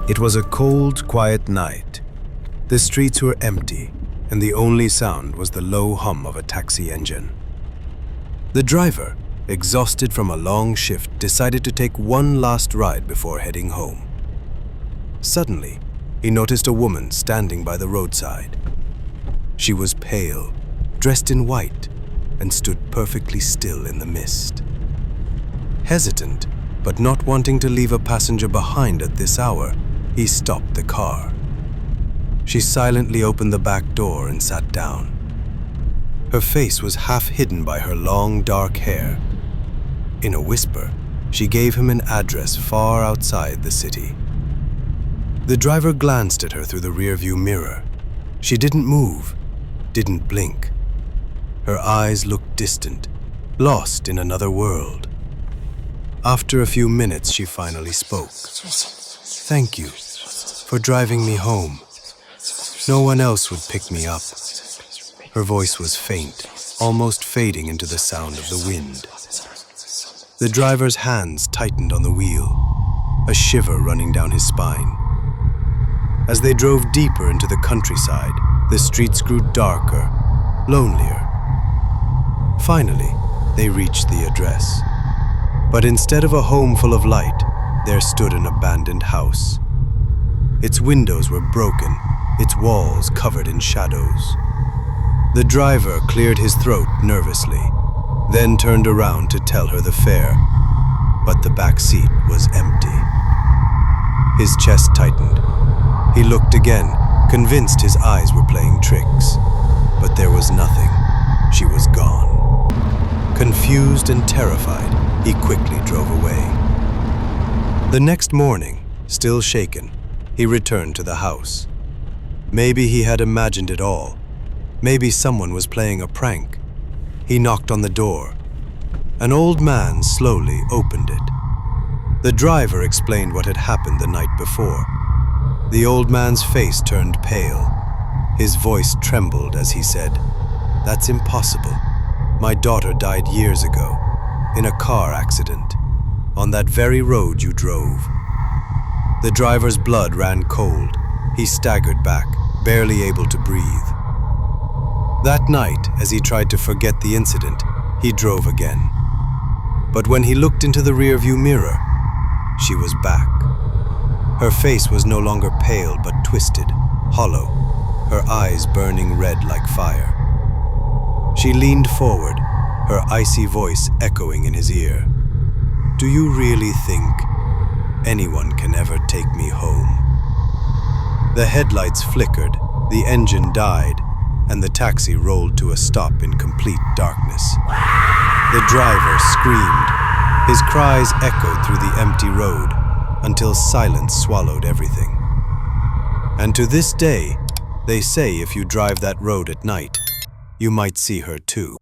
It was a cold, quiet night. The streets were empty, and the only sound was the low hum of a taxi engine. The driver, exhausted from a long shift, decided to take one last ride before heading home. Suddenly, he noticed a woman standing by the roadside. She was pale, dressed in white, and stood perfectly still in the mist. Hesitant, but not wanting to leave a passenger behind at this hour, he stopped the car. She silently opened the back door and sat down. Her face was half hidden by her long, dark hair. In a whisper, she gave him an address far outside the city. The driver glanced at her through the rearview mirror. She didn't move, didn't blink. Her eyes looked distant, lost in another world. After a few minutes, she finally spoke. "Thank you for driving me home. No one else would pick me up." Her voice was faint, almost fading into the sound of the wind. The driver's hands tightened on the wheel, a shiver running down his spine. As they drove deeper into the countryside, the streets grew darker, lonelier. Finally, they reached the address. But instead of a home full of light, there stood an abandoned house. Its windows were broken, its walls covered in shadows. The driver cleared his throat nervously, then turned around to tell her the fare, but the back seat was empty. His chest tightened. He looked again, convinced his eyes were playing tricks, but there was nothing. She was gone. Confused and terrified, he quickly drove away. The next morning, still shaken, he returned to the house. Maybe he had imagined it all. Maybe someone was playing a prank. He knocked on the door. An old man slowly opened it. The driver explained what had happened the night before. The old man's face turned pale. His voice trembled as he said, "That's impossible. My daughter died years ago, in a car accident, on that very road you drove." The driver's blood ran cold. He staggered back, barely able to breathe. That night, as he tried to forget the incident, he drove again. But when he looked into the rearview mirror, she was back. Her face was no longer pale but twisted, hollow, her eyes burning red like fire. She leaned forward, her icy voice echoing in his ear. "Do you really think anyone can ever take me home?" The headlights flickered, the engine died, and the taxi rolled to a stop in complete darkness. The driver screamed. His cries echoed through the empty road until silence swallowed everything. And to this day, they say if you drive that road at night, you might see her too.